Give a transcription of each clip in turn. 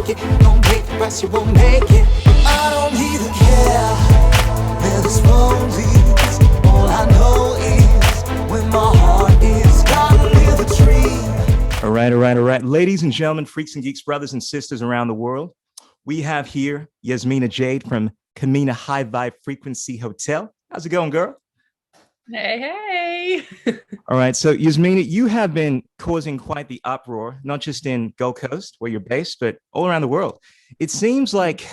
work it. Don't take the rest, you won't make it. I don't even care where this road leads. All I know is when my heart is gotta live a dream. All right. Ladies and gentlemen, freaks and geeks, brothers and sisters around the world, we have here Yazmina Jade from Khemia High Vibe Frequency Hotel. How's it going, girl? Hey. All right. So, Yazmina, you have been causing quite the uproar, not just in Gold Coast, where you're based, but all around the world. It seems like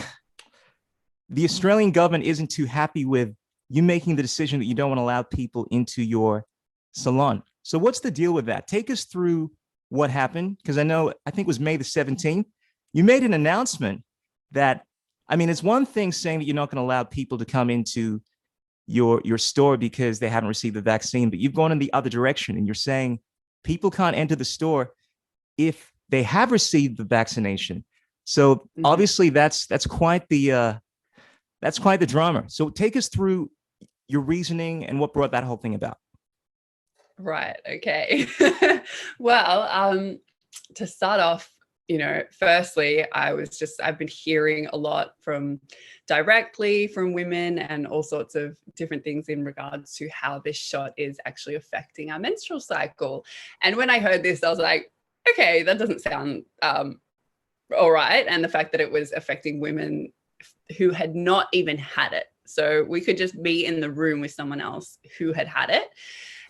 the Australian government isn't too happy with you making the decision that you don't want to allow people into your salon. So what's the deal with that? Take us through what happened, because I think it was May the 17th. You made an announcement that, I mean, it's one thing saying that you're not going to allow people to come into your store because they haven't received the vaccine, but you've gone in the other direction and you're saying people can't enter the store if they have received the vaccination. So obviously that's quite the drama. So take us through your reasoning and what brought that whole thing about. Right. Okay. Well, to start off, firstly, I've been hearing a lot directly from women and all sorts of different things in regards to how this shot is actually affecting our menstrual cycle. And when I heard this, I was like, okay, that doesn't sound all right. And the fact that it was affecting women who had not even had it. So we could just be in the room with someone else who had had it.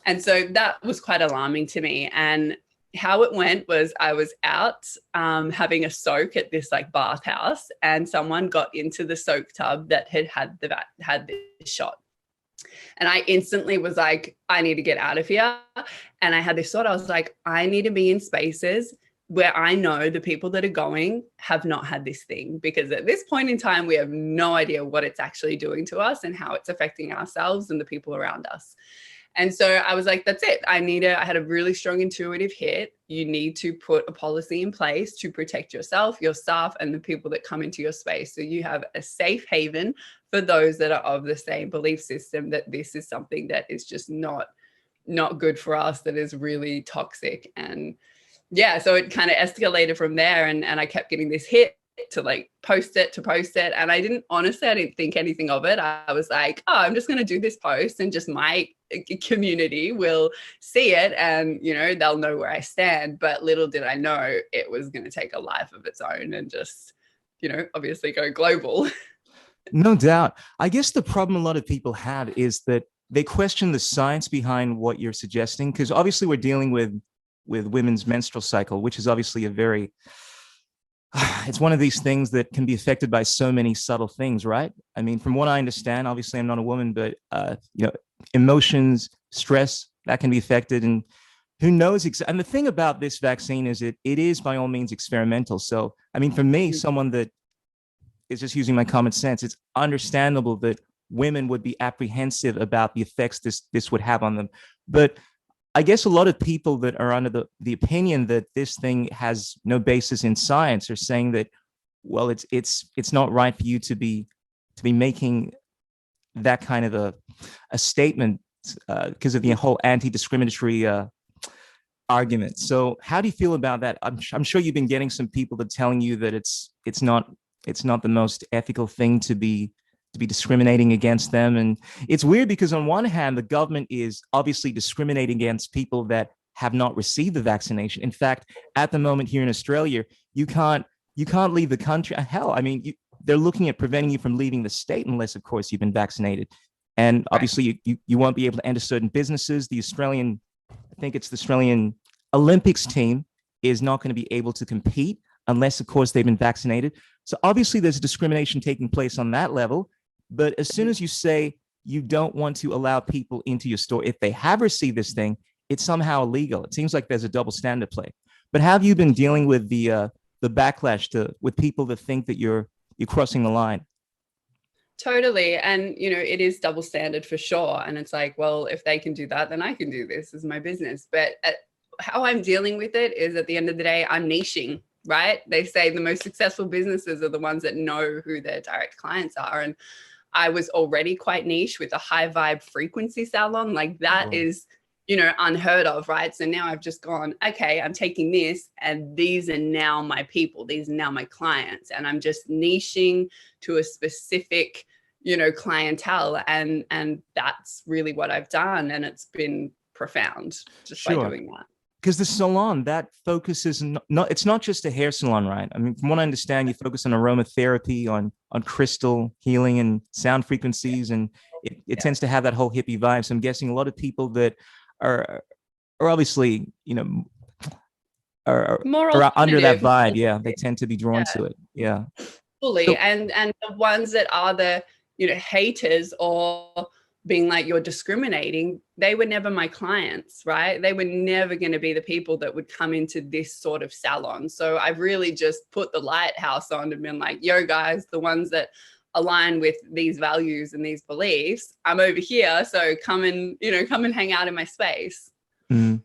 And so that was quite alarming to me. And how it went was I was out having a soak at this bathhouse, and someone got into the soak tub that had this shot. And I instantly was like, I need to get out of here. And I had this thought, I was like, I need to be in spaces where I know the people that are going have not had this thing, because at this point in time, we have no idea what it's actually doing to us and how it's affecting ourselves and the people around us. And so I was like, that's it. I had a really strong intuitive hit. You need to put a policy in place to protect yourself, your staff, and the people that come into your space. So you have a safe haven for those that are of the same belief system that this is something that is just not good for us, that is really toxic. And yeah, so it kind of escalated from there. And I kept getting this hit to post it. And I didn't think anything of it. I was like, oh, I'm just going to do this post and just my community will see it and, they'll know where I stand. But little did I know it was going to take a life of its own and just, obviously go global. No doubt. I guess the problem a lot of people have is that they question the science behind what you're suggesting, because obviously we're dealing with women's menstrual cycle, which is obviously it's one of these things that can be affected by so many subtle things, right? I mean, from what I understand, obviously I'm not a woman, but emotions, stress, that can be affected, and who knows. And the thing about this vaccine is it is by all means experimental. So, I mean, for me, someone that is just using my common sense, it's understandable that women would be apprehensive about the effects this would have on them. But I guess a lot of people that are under the opinion that this thing has no basis in science are saying that, well, it's not right for you to be making that kind of a statement because of the whole anti-discriminatory argument. So how do you feel about that? I'm sure you've been getting some people that are telling you that it's not the most ethical thing to be discriminating against them. And it's weird because on one hand, the government is obviously discriminating against people that have not received the vaccination. In fact, at the moment here in Australia, you can't leave the country. Hell, I mean, they're looking at preventing you from leaving the state unless, of course, you've been vaccinated. And obviously you won't be able to enter certain businesses. The Australian Olympics team is not going to be able to compete unless, of course, they've been vaccinated. So obviously there's discrimination taking place on that level. But as soon as you say you don't want to allow people into your store if they have received this thing, it's somehow illegal. It seems like there's a double standard play. But have you been dealing with the backlash with people that think that you're crossing the line? Totally. And, it is double standard for sure. And it's like, well, if they can do that, then I can do this as my business. But how I'm dealing with it is at the end of the day, I'm niching, right? They say the most successful businesses are the ones that know who their direct clients are. And I was already quite niche with a high vibe frequency salon. Like that is, unheard of, right? So now I've just gone, okay, I'm taking this and these are now my people, these are now my clients, and I'm just niching to a specific, clientele, and that's really what I've done, and it's been profound just by doing that. Because the salon, that focuses not it's not just a hair salon, right? I mean, from what I understand, you focus on aromatherapy, on crystal healing and sound frequencies, and it tends to have that whole hippie vibe. So I'm guessing a lot of people that are obviously, are under that vibe. Yeah, they tend to be drawn to it. Yeah, fully. So, and the ones that are the haters or being like, you're discriminating, they were never my clients, right? They were never going to be the people that would come into this sort of salon. So I've really just put the lighthouse on and been like, yo guys, the ones that align with these values and these beliefs, I'm over here. So come and hang out in my space. No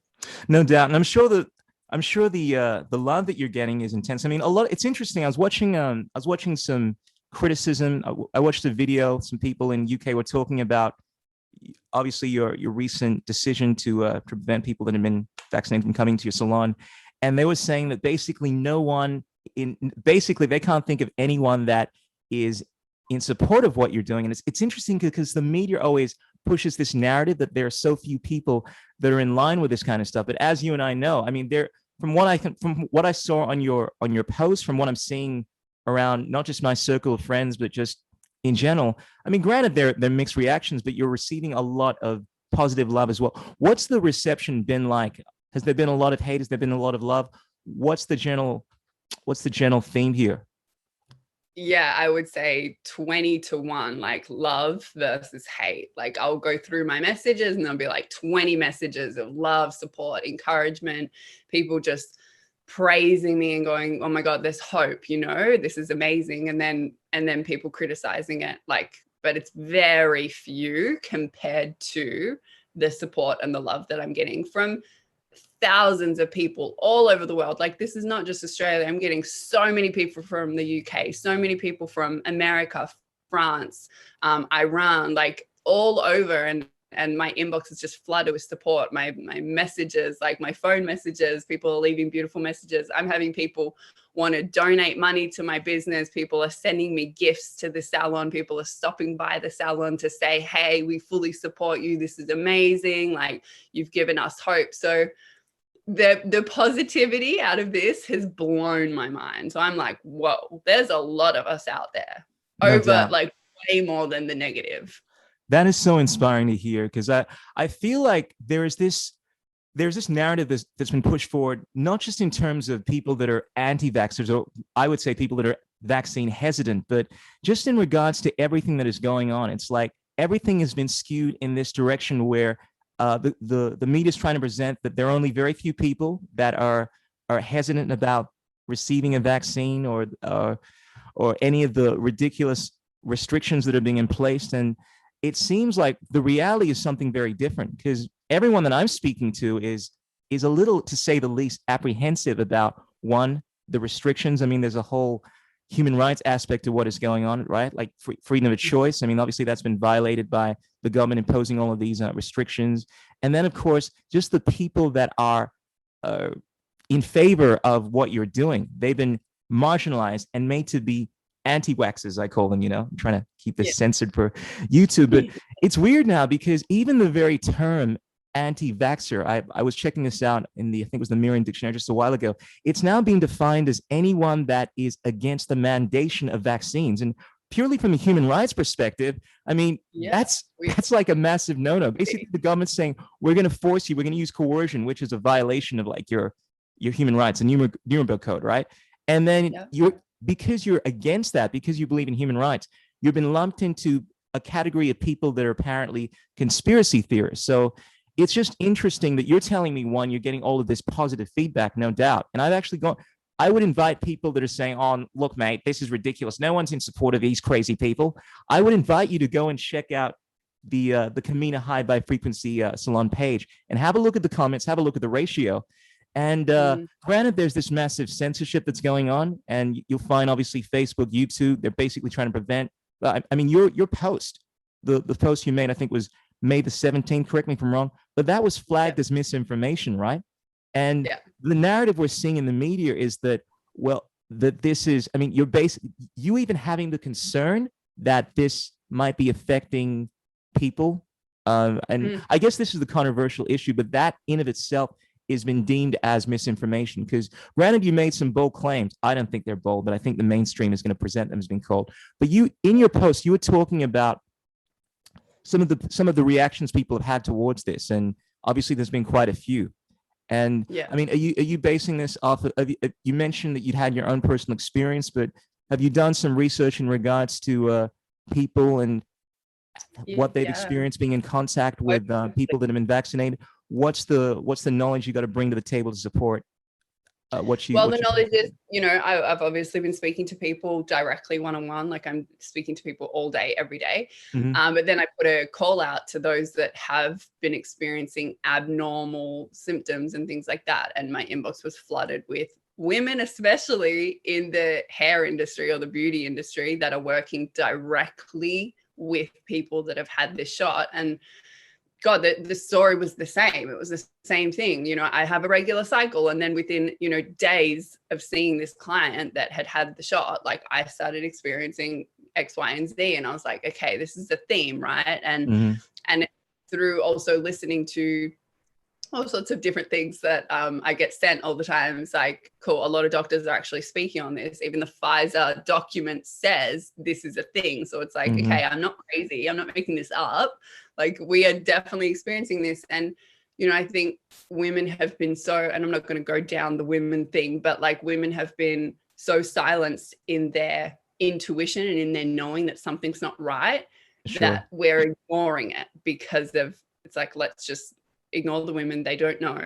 doubt. And I'm sure the love that you're getting is intense. I mean, it's interesting. I was watching some criticism. I watched a video. Some people in UK were talking about, obviously, your recent decision to prevent people that have been vaccinated from coming to your salon, and they were saying that basically they can't think of anyone that is in support of what you're doing. And it's interesting because the media always pushes this narrative that there are so few people that are in line with this kind of stuff. But as you and I know, I mean, from what I saw on your post, from what I'm seeing around not just my circle of friends, but just in general, I mean, granted, they're mixed reactions, but you're receiving a lot of positive love as well. What's the reception been like? Has there been a lot of hate? Has there been a lot of love? What's the general theme here? Yeah, I would say 20-1, like love versus hate. Like I'll go through my messages and there'll be like 20 messages of love, support, encouragement, people just praising me and going, oh my God, there's hope, this is amazing. And then people criticizing it, but it's very few compared to the support and the love that I'm getting from thousands of people all over the world. Like, this is not just Australia. I'm getting so many people from the UK, so many people from America, France, Iran, like all over. And my inbox is just flooded with support. My messages, like my phone messages, people are leaving beautiful messages. I'm having people want to donate money to my business. People are sending me gifts to the salon. People are stopping by the salon to say, hey, we fully support you. This is amazing. Like, you've given us hope. So the positivity out of this has blown my mind. So I'm like, whoa, there's a lot of us out there, over like way more than the negative. That is so inspiring to hear, because I feel like there's this narrative that's been pushed forward, not just in terms of people that are anti-vaxxers, or I would say people that are vaccine hesitant, but just in regards to everything that is going on. It's like everything has been skewed in this direction where the media is trying to present that there are only very few people that are hesitant about receiving a vaccine or any of the ridiculous restrictions that are being placed. And it seems like the reality is something very different, because everyone that I'm speaking to is a little, to say the least, apprehensive about, one, the restrictions. I mean, there's a whole human rights aspect to what is going on, right? Like freedom of choice. I mean, obviously that's been violated by the government imposing all of these restrictions. And then, of course, just the people that are in favor of what you're doing. They've been marginalized and made to be anti-waxes, I call them, I'm trying to keep this censored for YouTube, but it's weird now because even the very term anti-vaxxer, I was checking this out in I think it was the Merriam Dictionary just a while ago. It's now being defined as anyone that is against the mandation of vaccines. And purely from a human rights perspective, I mean, that's like a massive no-no. Basically, the government's saying, we're going to force you, we're going to use coercion, which is a violation of like your human rights, the Nuremberg Code, right? And then because you're against that, because you believe in human rights, you've been lumped into a category of people that are apparently conspiracy theorists. So it's just interesting that you're telling me, one, you're getting all of this positive feedback, no doubt. And I've actually I would invite people that are saying, oh, look, mate, this is ridiculous. No one's in support of these crazy people. I would invite you to go and check out the Khemia High by Frequency Salon page and have a look at the comments, have a look at the ratio. And granted, there's this massive censorship that's going on, and you'll find obviously Facebook, YouTube, they're basically trying to prevent. I mean, your post, the post you made, I think was May the 17th, correct me if I'm wrong, but that was flagged as misinformation, right? And the narrative we're seeing in the media is that, well, that this is, I mean, you even having the concern that this might be affecting people. And I guess this is the controversial issue, but that in of itself has been deemed as misinformation, because granted, you made some bold claims. I don't think they're bold, but I think the mainstream is going to present them as being cold. But you, in your post, you were talking about some of the reactions people have had towards this, and obviously there's been quite a few. And I mean, are you basing this off of, you mentioned that you'd had your own personal experience, but have you done some research in regards to people and what they've experienced being in contact with people that have been vaccinated? What's the knowledge you got to bring to the table to support what you? Well, the knowledge is, you know, I've obviously been speaking to people directly one-on-one, like I'm speaking to people all day, every day. But then I put a call out to those that have been experiencing abnormal symptoms and things like that. And my inbox was flooded with women, especially in the hair industry or the beauty industry, that are working directly with people that have had this shot. And God, the story was the same. It was the same thing. You know, I have a regular cycle, and then within, you know, days of seeing this client that had the shot, like I started experiencing X, Y, and Z, and I was like, okay, this is a theme, right? And and through also listening to all sorts of different things that I get sent all the time. It's like, cool, a lot of doctors are actually speaking on this. Even the Pfizer document says this is a thing. So it's like, okay, I'm not crazy. I'm not making this up. Like, we are definitely experiencing this. And, you know, I think women have been so, and I'm not going to go down the women thing, but like women have been so silenced in their intuition and in their knowing that something's not right, that we're ignoring it because of, it's like, let's just ignore the women, they don't know,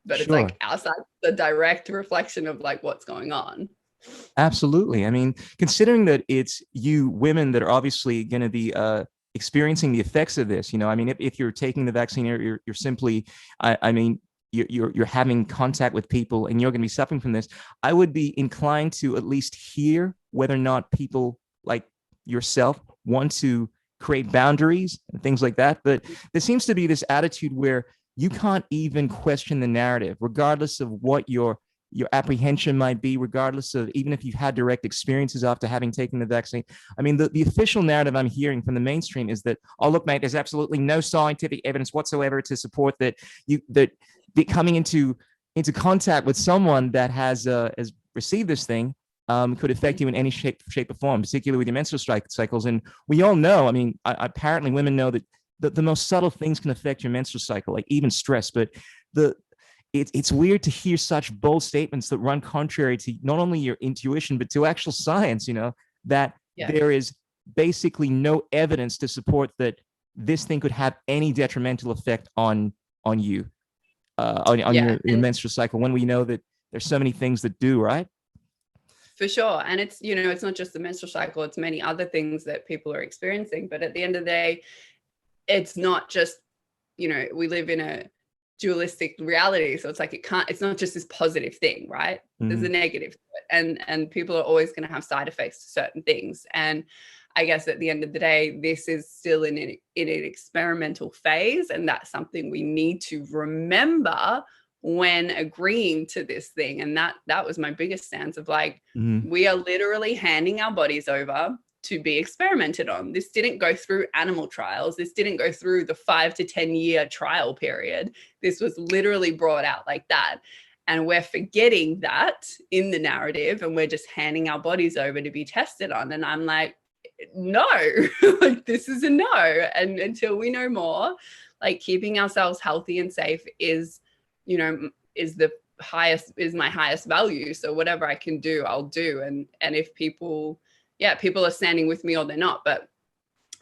but it's like outside the direct reflection of like what's going on. Absolutely. I mean, considering that it's you women that are obviously going to be experiencing the effects of this, you know, I mean, if you're taking the vaccine, you're simply, I mean, you're having contact with people and you're going to be suffering from this. I would be inclined to at least hear whether or not people like yourself want to create boundaries and things like that. But there seems to be this attitude where you can't even question the narrative, regardless of what your apprehension might be, regardless of even if you've had direct experiences after having taken the vaccine. I mean, the official narrative I'm hearing from the mainstream is that, oh, look, mate, there's absolutely no scientific evidence whatsoever to support that coming into contact with someone that has received this thing could affect you in any shape or form, particularly with your menstrual cycles. And we all know, I mean, apparently women know that the most subtle things can affect your menstrual cycle, like even stress. But it's weird to hear such bold statements that run contrary to not only your intuition, but to actual science, you know, that there is basically no evidence to support that this thing could have any detrimental effect on you, on your menstrual cycle, when we know that there's so many things that do, right? For sure. And it's, you know, it's not just the menstrual cycle, it's many other things that people are experiencing. But at the end of the day, it's not just, you know, we live in a dualistic reality. So it's like, it's not just this positive thing, right? There's a negative to it. And people are always going to have side effects to certain things. And I guess at the end of the day, this is still in an experimental phase. And that's something we need to remember when agreeing to this thing. And that was my biggest stance of like, we are literally handing our bodies over to be experimented on. This didn't go through animal trials. This didn't go through the 5 to 10 year trial period. This was literally brought out like that. And we're forgetting that in the narrative, and we're just handing our bodies over to be tested on. And I'm like, no, like, this is a no. And until we know more, like, keeping ourselves healthy and safe is, you know, is my highest value. So whatever I can do, I'll do. And if people are standing with me or they're not, but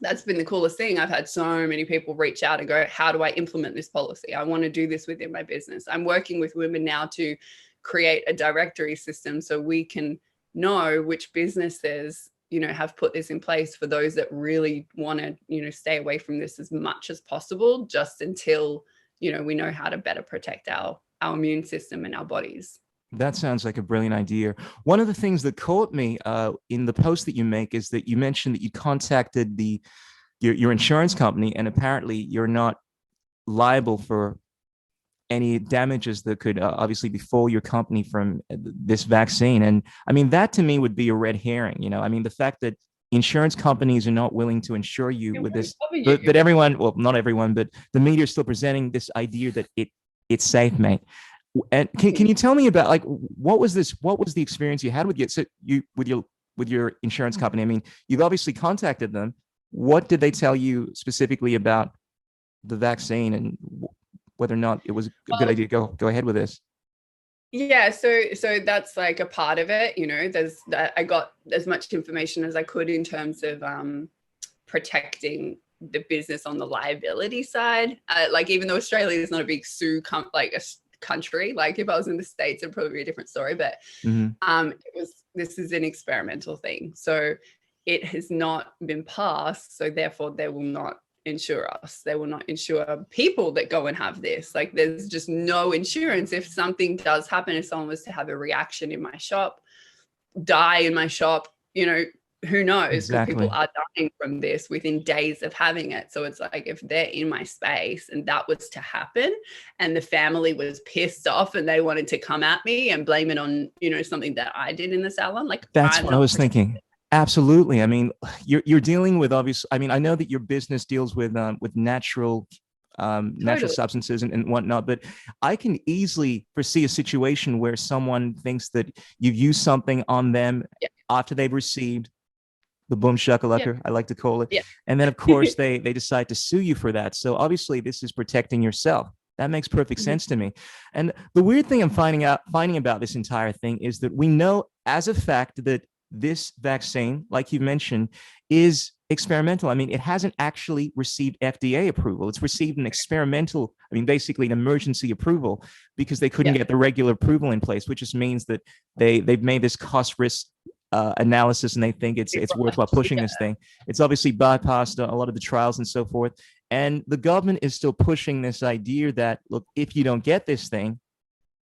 that's been the coolest thing. I've had so many people reach out and go, how do I implement this policy? I want to do this within my business. I'm working with women now to create a directory system so we can know which businesses, you know, have put this in place for those that really want to, you know, stay away from this as much as possible, just until, you know, we know how to better protect our immune system and our bodies. That sounds like a brilliant idea. One of the things that caught me in the post that you make is that you mentioned that you contacted the your insurance company, and apparently you're not liable for any damages that could obviously befall your company from this vaccine. And I mean, that to me would be a red herring. I mean, the fact that insurance companies are not willing to insure you with this, but everyone, well, not everyone, but the media is still presenting this idea that it's safe, mate. And can you tell me about, like, what was the experience you had with your insurance company? I mean, you've obviously contacted them. What did they tell you specifically about the vaccine and whether or not it was a good idea to go ahead with this? Yeah, so that's like a part of it. There's that I got as much information as I could in terms of protecting the business on the liability side. Like, even though Australia is not a big country, like if I was in the States, it'd probably be a different story. But this is an experimental thing, so it has not been passed. So therefore, they will not insure us. They will not insure people that go and have this. Like, there's just no insurance if something does happen. If someone was to have a reaction in my shop, die in my shop, who knows? Exactly. Because people are dying from this within days of having it. So it's like, if they're in my space and that was to happen, and the family was pissed off and they wanted to come at me and blame it on, something that I did in the salon, like, that's what I was thinking. Absolutely. I mean, you're dealing with, obviously, I mean, I know that your business deals with natural substances and whatnot, but I can easily foresee a situation where someone thinks that you've used something on them after they've received the boom shakalaka, I like to call it. And then, of course, they decide to sue you for that. So obviously this is protecting yourself. That makes perfect sense to me. And the weird thing I'm finding about this entire thing is that we know as a fact that this vaccine, like you mentioned, is experimental. I mean, it hasn't actually received FDA approval. It's received an experimental, basically an emergency approval, because they couldn't get the regular approval in place, which just means that they've made this cost risk analysis, and they think it's worthwhile pushing this thing. It's obviously bypassed a lot of the trials and so forth. And the government is still pushing this idea that, look, if you don't get this thing,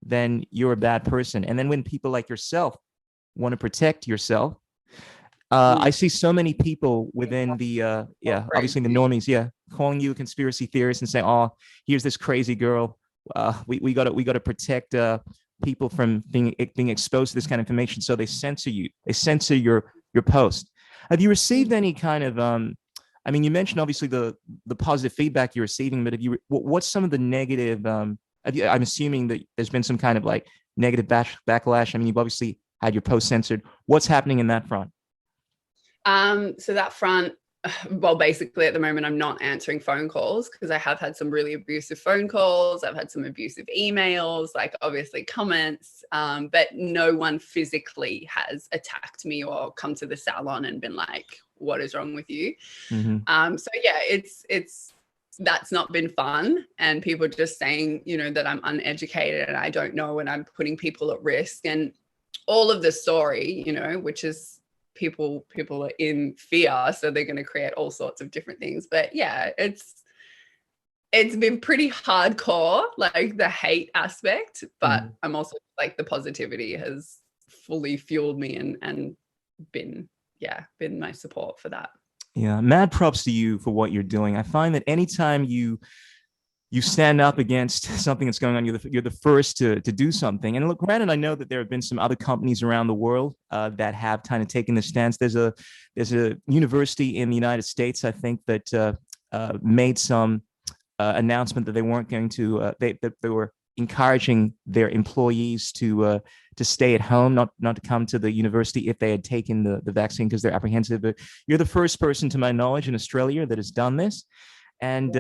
then you're a bad person. And then when people like yourself want to protect yourself, I see so many people within the obviously the normies, calling you a conspiracy theorist and saying, oh, here's this crazy girl, we got to protect people from being exposed to this kind of information, so they censor you, they censor your post. Have you received any kind of you mentioned obviously the positive feedback you're receiving, but what's some of the negative, I'm assuming that there's been some kind of like negative backlash. I mean, you've obviously had your post censored. What's happening in that front? So that front, well, basically at the moment, I'm not answering phone calls because I have had some really abusive phone calls. I've had some abusive emails, like obviously comments, but no one physically has attacked me or come to the salon and been like, what is wrong with you? So yeah, it's that's not been fun. And people just saying, that I'm uneducated and I don't know, and I'm putting people at risk, and all of the story, which is people are in fear, so they're going to create all sorts of different things. But yeah, it's been pretty hardcore, like the hate aspect, but I'm also like, the positivity has fully fueled me and been my support for that. Yeah, mad props to you for what you're doing. I find that anytime you stand up against something that's going on, you're the first to do something. And look, granted, I know that there have been some other companies around the world that have kind of taken the stance. There's a university in the United States, I think, that made some announcement that they weren't going to they were encouraging their employees to stay at home, not to come to the university if they had taken the vaccine, because they're apprehensive. But you're the first person, to my knowledge, in Australia that has done this. And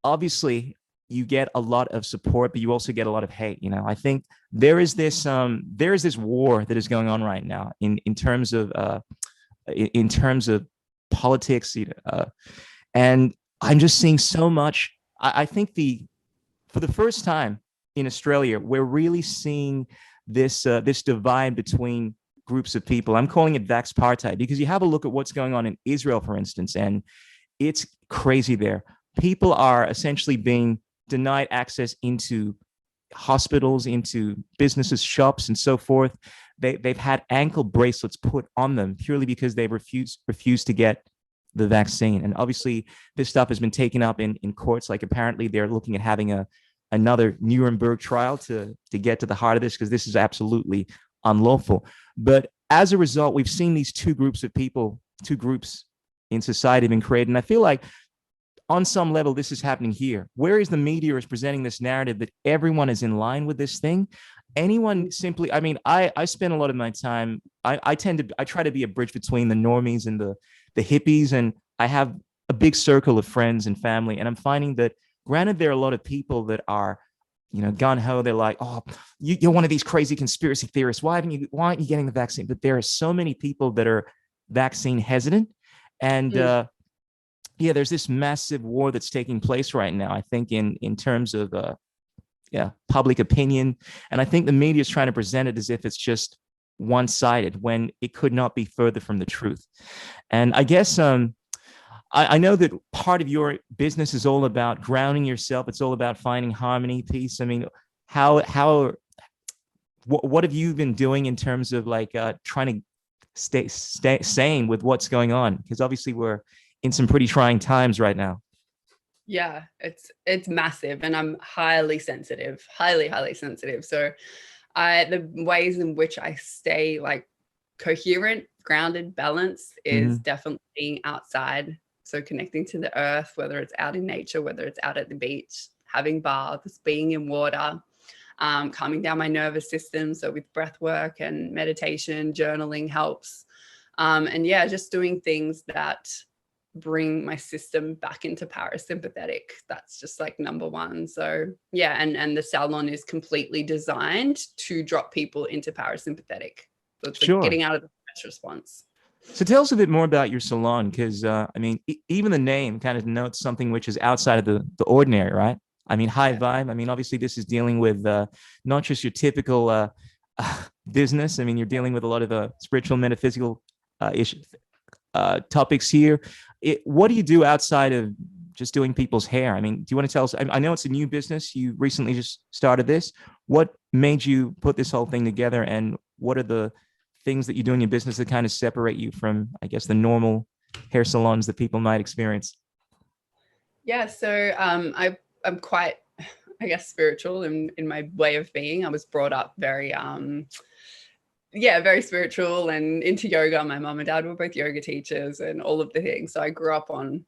obviously you get a lot of support, but you also get a lot of hate. I think there is this war that is going on right now in terms of politics, and I'm just seeing so much. I think for the first time in Australia, we're really seeing this divide between groups of people. I'm calling it VAXXpartheid, because you have a look at what's going on in Israel, for instance, and it's crazy there. People are essentially being denied access into hospitals, into businesses, shops, and so forth. They've had ankle bracelets put on them purely because they refused to get the vaccine. And obviously this stuff has been taken up in courts. Like apparently they're looking at having another Nuremberg trial to get to the heart of this, because this is absolutely unlawful. But as a result, we've seen these two groups of people, two groups in society have been created. And I feel like on some level, this is happening here. Whereas the media is presenting this narrative that everyone is in line with this thing, anyone simply, I mean, I spend a lot of my time, I try to be a bridge between the normies and the hippies. And I have a big circle of friends and family. And I'm finding that, granted, there are a lot of people that are, you know, gung-ho. They're like, oh, you're one of these crazy conspiracy theorists. Why aren't you getting the vaccine? But there are so many people that are vaccine hesitant. And yeah, there's this massive war that's taking place right now, I think, in terms of public opinion. And I think the media is trying to present it as if it's just one-sided, when it could not be further from the truth. And I guess I know that part of your business is all about grounding yourself. It's all about finding harmony, peace. I mean, what have you been doing in terms of like trying to stay sane with what's going on? Because obviously we're in some pretty trying times right now. Yeah, it's massive, and I'm highly sensitive, highly sensitive. So the ways in which I stay like coherent, grounded, balanced is definitely being outside. So connecting to the earth, whether it's out in nature, whether it's out at the beach, having baths, being in water, calming down my nervous system. So with breath work and meditation, journaling helps. And yeah, just doing things that bring my system back into parasympathetic. That's just like number one. So yeah, and the salon is completely designed to drop people into parasympathetic. So it's like getting out of the stress response. So tell us a bit more about your salon, because I mean, even the name kind of denotes something which is outside of the ordinary, right? I mean, high vibe. I mean, obviously this is dealing with not just your typical business. I mean, you're dealing with a lot of spiritual, metaphysical issues, topics here. What do you do outside of just doing people's hair? I mean, do you want to tell us? I know it's a new business. You recently just started this. What made you put this whole thing together, and what are the things that you do in your business that kind of separate you from, I guess, the normal hair salons that people might experience? Yeah, so I'm quite, I guess, spiritual in my way of being. I was brought up very very spiritual and into yoga. My mom and dad were both yoga teachers and all of the things. So I grew up on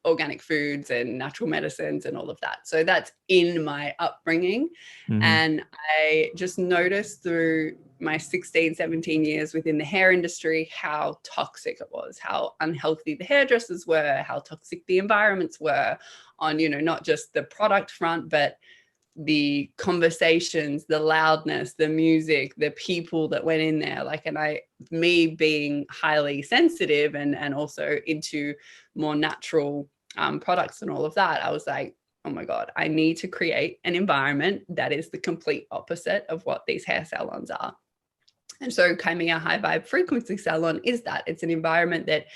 organic foods and natural medicines and all of that. So that's in my upbringing. And I just noticed through my 16, 17 years within the hair industry how toxic it was, how unhealthy the hairdressers were, how toxic the environments were on, you know, not just the product front, but the conversations, the loudness, the music, the people that went in there. Like, and me being highly sensitive and also into more natural products and all of that, I was like, oh my God, I need to create an environment that is the complete opposite of what these hair salons are. And so Khemia High Vibe Frequency Salon is that. It's an environment that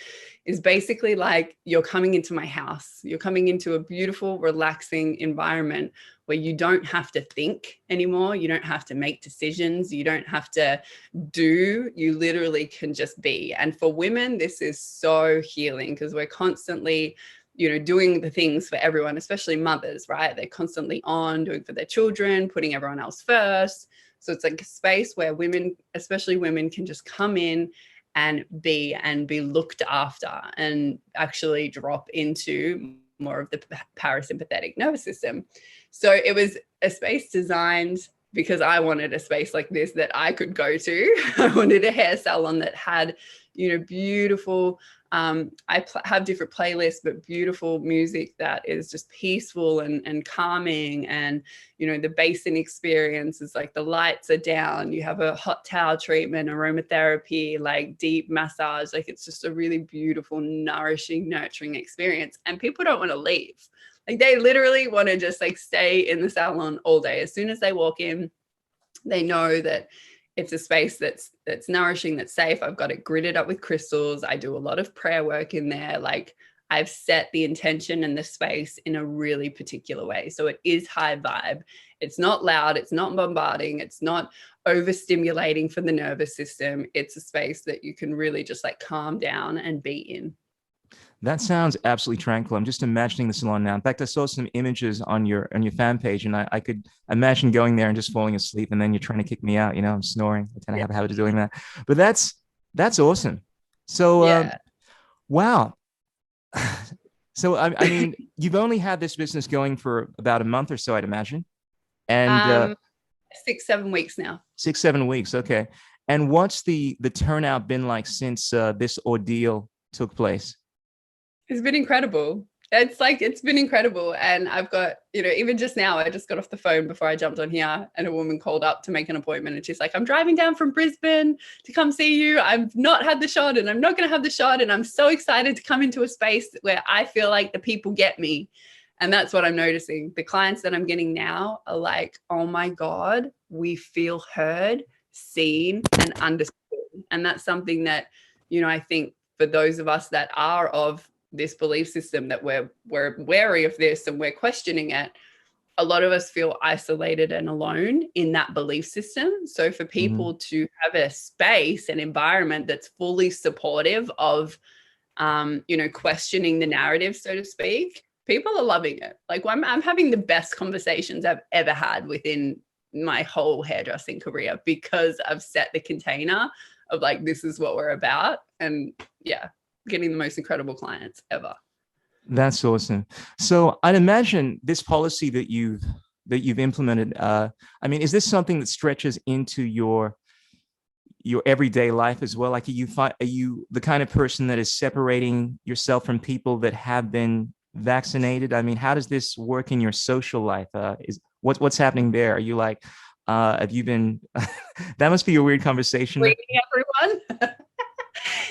is basically like you're coming into my house. You're coming into a beautiful, relaxing environment where you don't have to think anymore. You don't have to make decisions. You don't have to do. You literally can just be. And for women, this is so healing because we're constantly, you know, doing the things for everyone, especially mothers, right? They're constantly on doing for their children, putting everyone else first. So it's like a space where women, especially women, can just come in and be looked after and actually drop into more of the parasympathetic nervous system. So it was a space designed because I wanted a space like this that I could go to. I wanted a hair salon that had, you know, beautiful, have different playlists, but beautiful music that is just peaceful and calming. And, you know, the basin experience is like the lights are down. You have a hot towel treatment, aromatherapy, like deep massage. Like it's just a really beautiful, nourishing, nurturing experience. And people don't want to leave. Like they literally want to just like stay in the salon all day. As soon as they walk in, they know that it's a space that's nourishing, that's safe. I've got it gridded up with crystals. I do a lot of prayer work in there. Like I've set the intention and the space in a really particular way. So it is high vibe. It's not loud. It's not bombarding. It's not overstimulating for the nervous system. It's a space that you can really just like calm down and be in. That sounds absolutely tranquil. I'm just imagining the salon now. In fact, I saw some images on your fan page, and I could imagine going there and just falling asleep, and then you're trying to kick me out. You know, I'm snoring. I tend to Yeah. have a habit of doing that. But that's awesome. So, Yeah. wow. So, I mean, you've only had this business going for about a month or so, I'd imagine, and Um, 6, 7 weeks now. 6, 7 weeks. Okay. And what's the turnout been like since this ordeal took place? It's been incredible. It's been incredible. And I've got, even just now, I just got off the phone before I jumped on here, and a woman called up to make an appointment, and she's like, I'm driving down from Brisbane to come see you. I've not had the shot, and I'm not going to have the shot. And I'm so excited to come into a space where I feel like the people get me. And that's what I'm noticing. The clients that I'm getting now are like, oh my God, we feel heard, seen, and understood. And that's something that, I think for those of us that are of this belief system, that we're wary of this and we're questioning it, a lot of us feel isolated and alone in that belief system. So for people to have a space, an environment that's fully supportive of, questioning the narrative, so to speak, people are loving it. Like I'm having the best conversations I've ever had within my whole hairdressing career, because I've set the container of like, this is what we're about. And yeah, getting the most incredible clients ever. That's awesome. So I'd imagine this policy that you've implemented. I mean, is this something that stretches into your everyday life as well? Like, are you the kind of person that is separating yourself from people that have been vaccinated? I mean, how does this work in your social life? What's happening there? Are you like, have you been? That must be a weird conversation. Greeting everyone.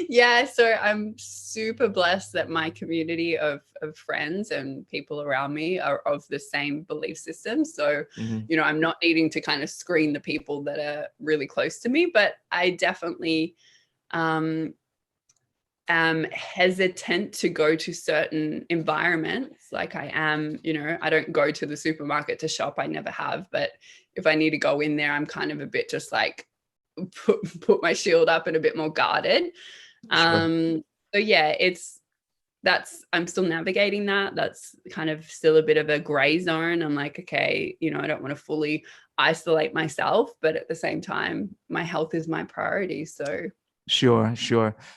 Yeah, so I'm super blessed that my community of friends and people around me are of the same belief system. So, I'm not needing to kind of screen the people that are really close to me, but I definitely am hesitant to go to certain environments. Like I am, I don't go to the supermarket to shop. I never have. But if I need to go in there, I'm kind of a bit just like, put my shield up and a bit more guarded. Sure. So yeah, I'm still navigating that. That's kind of still a bit of a gray zone. I'm like, okay, I don't want to fully isolate myself, but at the same time, my health is my priority. So Sure.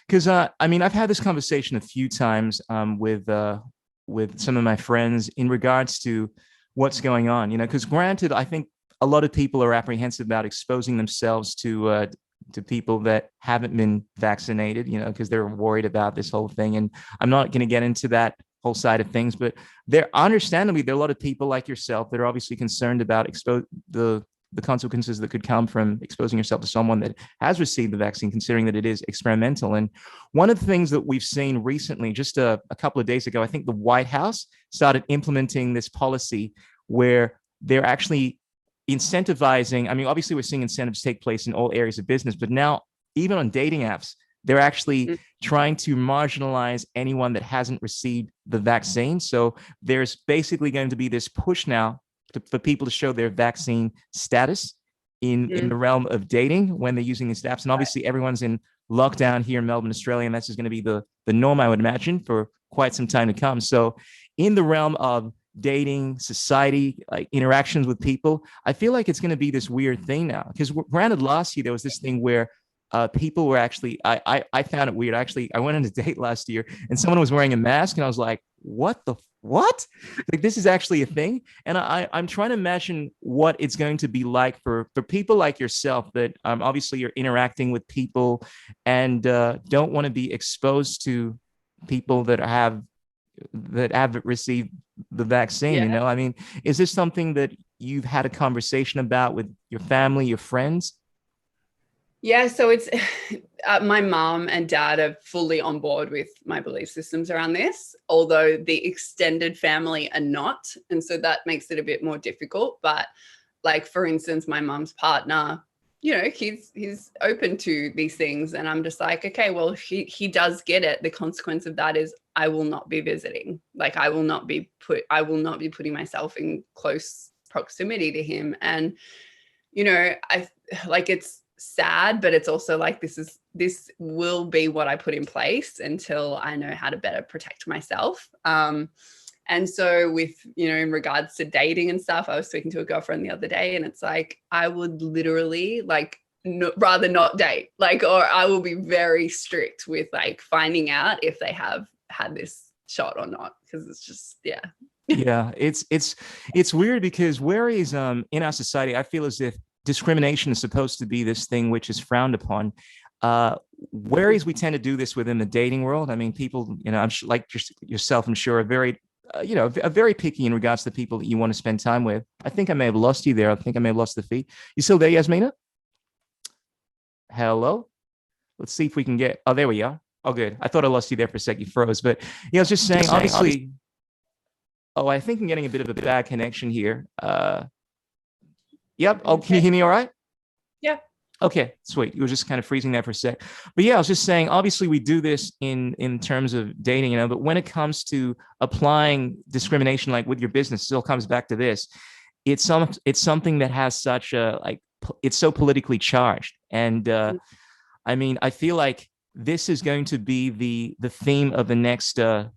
Because I mean, I've had this conversation a few times with some of my friends in regards to what's going on. Because granted, I think a lot of people are apprehensive about exposing themselves to people that haven't been vaccinated, because they're worried about this whole thing. And I'm not going to get into that whole side of things, but understandably, there are a lot of people like yourself that are obviously concerned about the consequences that could come from exposing yourself to someone that has received the vaccine, considering that it is experimental. And one of the things that we've seen recently, just a couple of days ago, I think the White House started implementing this policy where they're actually incentivizing. I mean, obviously we're seeing incentives take place in all areas of business, but now even on dating apps, they're actually trying to marginalize anyone that hasn't received the vaccine. So there's basically going to be this push now for people to show their vaccine status in the realm of dating when they're using these apps. And obviously everyone's in lockdown here in Melbourne, Australia, and that's just going to be the norm, I would imagine, for quite some time to come. So in the realm of dating, society, like interactions with people, I feel like it's going to be this weird thing now. Because granted, last year there was this thing where people were actually, I found it weird. Actually, I went on a date last year and someone was wearing a mask, and I was like, what? Like, this is actually a thing. And I'm trying to imagine what it's going to be like for people like yourself that obviously you're interacting with people and don't want to be exposed to people that have received the vaccine. yeah. I mean, is this something that you've had a conversation about with your family, your friends? Yeah, so it's my mom and dad are fully on board with my belief systems around this, although the extended family are not. And so that makes it a bit more difficult. But like, for instance, my mom's partner, he's open to these things. And I'm just like, okay, well, he does get it. The consequence of that is I will not be visiting. Like, I will not be putting myself in close proximity to him. And, I like, sad, but it's also like this will be what I put in place until I know how to better protect myself. And so with, you know, in regards to dating and stuff, I was speaking to a girlfriend the other day, and it's like, I would literally like rather not date, like, or I will be very strict with like finding out if they have had this shot or not, because it's just, yeah. Yeah, it's weird because whereas in our society, I feel as if discrimination is supposed to be this thing which is frowned upon. Whereas we tend to do this within the dating world. I mean, people, you know, I'm like yourself, I'm sure, are very, you know, are very picky in regards to the people that you want to spend time with. I think I may have lost you there. I think I may have lost the feed. You still there, Yazmina? Hello? Let's see if we can get, oh, there we are. Oh, good. I thought I lost you there for a sec. You froze. But yeah, I was just saying, obviously, oh, I think I'm getting a bit of a bad connection here. Yep. Oh, can you hear me all right? Yeah. Okay, sweet. You were just kind of freezing there for a sec. But yeah, I was just saying, obviously we do this in terms of dating, you know, but when it comes to applying discrimination, like with your business, it still comes back to this. It's something that has such a, like, it's so politically charged. And I mean, I feel like this is going to be the theme of the next, the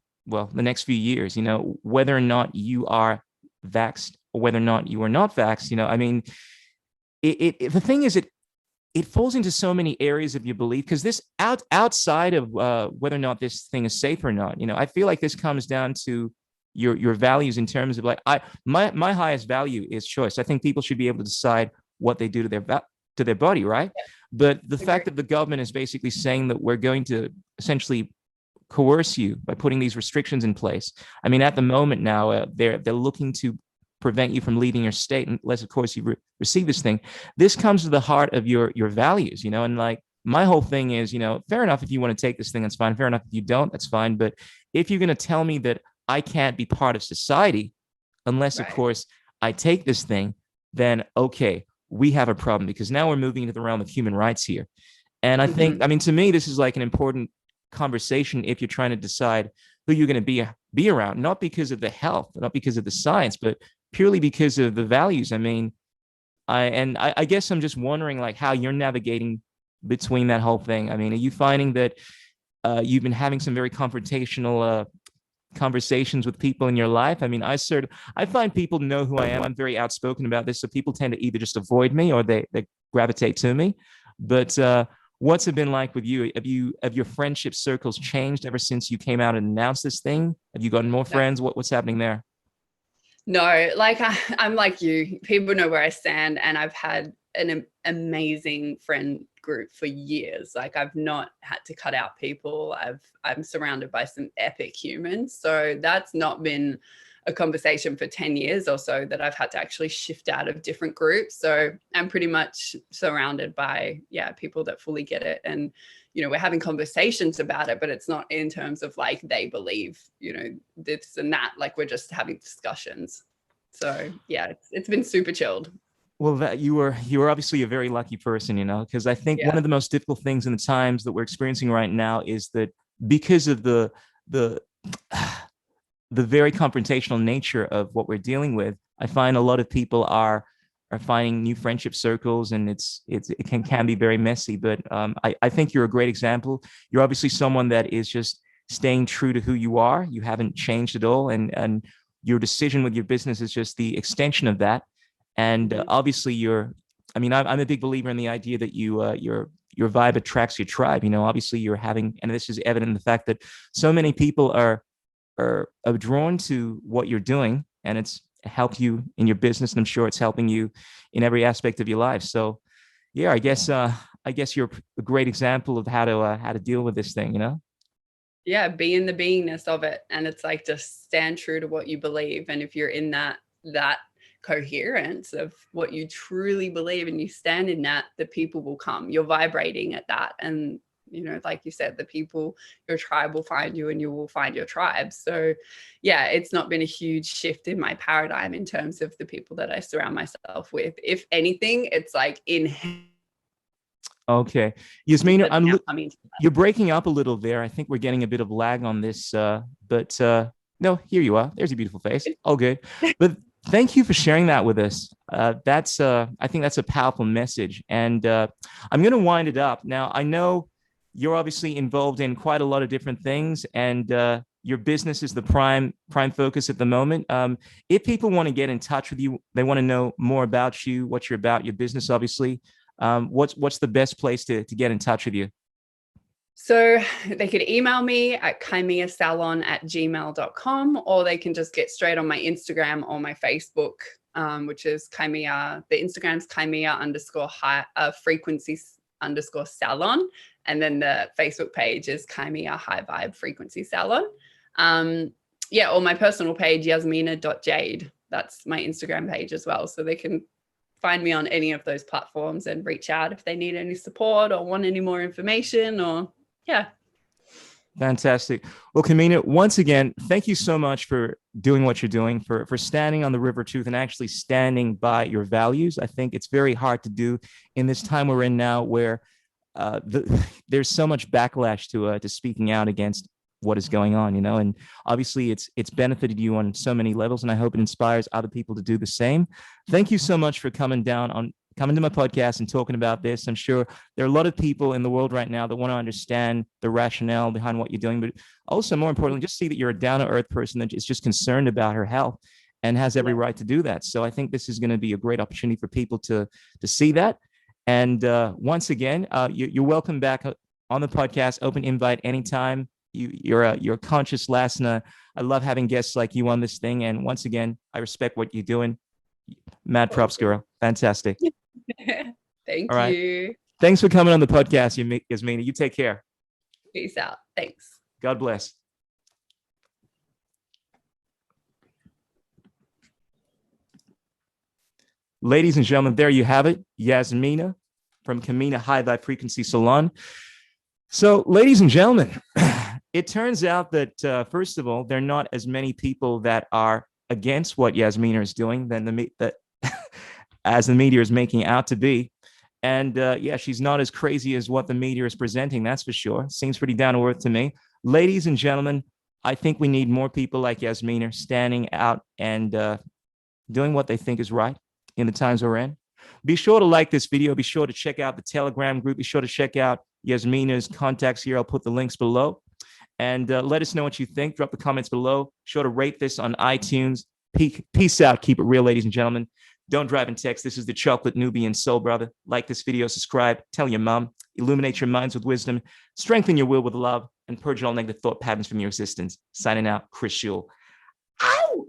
next few years, you know, whether or not you are vaxxed or whether or not you are not vaxxed, you know, I mean, the thing is, it falls into so many areas of your belief, because this outside of whether or not this thing is safe or not, you know, I feel like this comes down to your values in terms of like, my highest value is choice. I think people should be able to decide what they do to their body, right? Yeah. But the fact that the government is basically saying that we're going to essentially coerce you by putting these restrictions in place. I mean, at the moment now, they're looking to prevent you from leaving your state unless, of course, you receive this thing. This comes to the heart of your values, you know, and like my whole thing is, you know, fair enough if you want to take this thing, that's fine. Fair enough if you don't, that's fine. But if you're going to tell me that I can't be part of society unless, of course, I take this thing, then okay, we have a problem, because now we're moving into the realm of human rights here. And I think, I mean, to me, this is like an important conversation if you're trying to decide who you're going to be around, not because of the health, not because of the science, but purely because of the values. I mean, I guess I'm just wondering like how you're navigating between that whole thing. I mean, are you finding that you've been having some very confrontational conversations with people in your life? I mean, I find people know who I am. I'm very outspoken about this, so people tend to either just avoid me or they gravitate to me. But what's it been like with you? Have your friendship circles changed ever since you came out and announced this thing? Have you gotten more friends? What's happening there? No, like I'm like you. People know where I stand, and I've had an amazing friend group for years. Like I've not had to cut out people. I'm surrounded by some epic humans. So that's not been a conversation for 10 years or so that I've had to actually shift out of different groups. So I'm pretty much surrounded by, people that fully get it. And, you know, we're having conversations about it, but it's not in terms of like, they believe, you know, this and that, like we're just having discussions. So yeah, it's been super chilled. Well, that you were obviously a very lucky person, you know, because I think one of the most difficult things in the times that we're experiencing right now is that because of the very confrontational nature of what we're dealing with, I find a lot of people are finding new friendship circles, and it can be very messy. But I think you're a great example. You're obviously someone that is just staying true to who you are. You haven't changed at all, and your decision with your business is just the extension of that. And obviously, I'm a big believer in the idea that your vibe attracts your tribe. You know, obviously you're having, and this is evident in the fact that so many people are drawn to what you're doing, and it's helped you in your business, and I'm sure it's helping you in every aspect of your life. So yeah, I guess you're a great example of how to deal with this thing, you know? Yeah, be in the beingness of it. And it's like, just stand true to what you believe. And if you're in that coherence of what you truly believe and you stand in that, the people will come. You're vibrating at that. And, you know, like you said, the people, your tribe will find you and you will find your tribe. So yeah, it's not been a huge shift in my paradigm in terms of the people that I surround myself with. If anything, it's like Okay. Yazmina, you're breaking up a little there. I think we're getting a bit of lag on this, but no, here you are. There's your beautiful face. All good. But thank you for sharing that with us. I think that's a powerful message. And I'm going to wind it up. Now, I know you're obviously involved in quite a lot of different things, and your business is the prime focus at the moment. If people want to get in touch with you, they want to know more about you, what you're about, your business, obviously. What's the best place to get in touch with you? So they could email me at khemiasalon@gmail.com, or they can just get straight on my Instagram or my Facebook, which is Khemia. The Instagram's Khemia_frequency_salon. And then the Facebook page is Khemia High Vibe Frequency Salon. Or my personal page, Yazmina.Jade. That's my Instagram page as well. So they can find me on any of those platforms and reach out if they need any support or want any more information or, yeah. Fantastic. Well, Khemia, once again, thank you so much for doing what you're doing, for standing on the river truth and actually standing by your values. I think it's very hard to do in this time we're in now, where there's so much backlash to speaking out against what is going on, and obviously it's benefited you on so many levels, and I hope it inspires other people to do the same. Thank you so much for coming to my podcast and talking about this. I'm sure there are a lot of people in the world right now that want to understand the rationale behind what you're doing, but also more importantly, just see that you're a down-to-earth person that is just concerned about her health and has every right to do that. So I think this is going to be a great opportunity for people to see that. And once again, you're welcome back on the podcast. Open invite anytime. You're a conscious Lasna. I love having guests like you on this thing. And once again, I respect what you're doing. Mad props, girl. Fantastic. Thank All right. you. Thanks for coming on the podcast, Yazmina. You take care. Peace out. Thanks. God bless. Ladies and gentlemen, there you have it. Yazmina from Khemia High Vibe Frequency Salon. So, ladies and gentlemen, it turns out that, first of all, there are not as many people that are against what Yazmina is doing as the media is making out to be. And she's not as crazy as what the media is presenting, that's for sure. Seems pretty down to earth to me. Ladies and gentlemen, I think we need more people like Yazmina standing out and doing what they think is right in the times we're in. Be sure to like this video. Be sure to check out the Telegram group. Be sure to check out Yazmina's contacts here. I'll put the links below. And let us know what you think. Drop the comments below. Be sure to rate this on iTunes. Peace out. Keep it real, ladies and gentlemen. Don't drive and text. This is the Chocolate Nubian Soul Brother. Like this video, subscribe, tell your mom, illuminate your minds with wisdom, strengthen your will with love, and purge all negative thought patterns from your existence. Signing out, Chris Shule. Ow!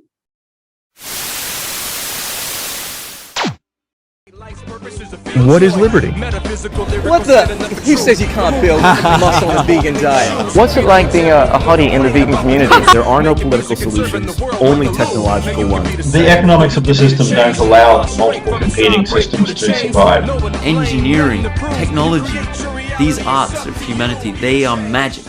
What is liberty? What the? Who says you can't build muscle on a vegan diet? What's it like being a hottie in the vegan community? There are no political solutions, only technological ones. The economics of the system don't allow multiple competing systems to survive. Engineering, technology, these arts of humanity, they are magic.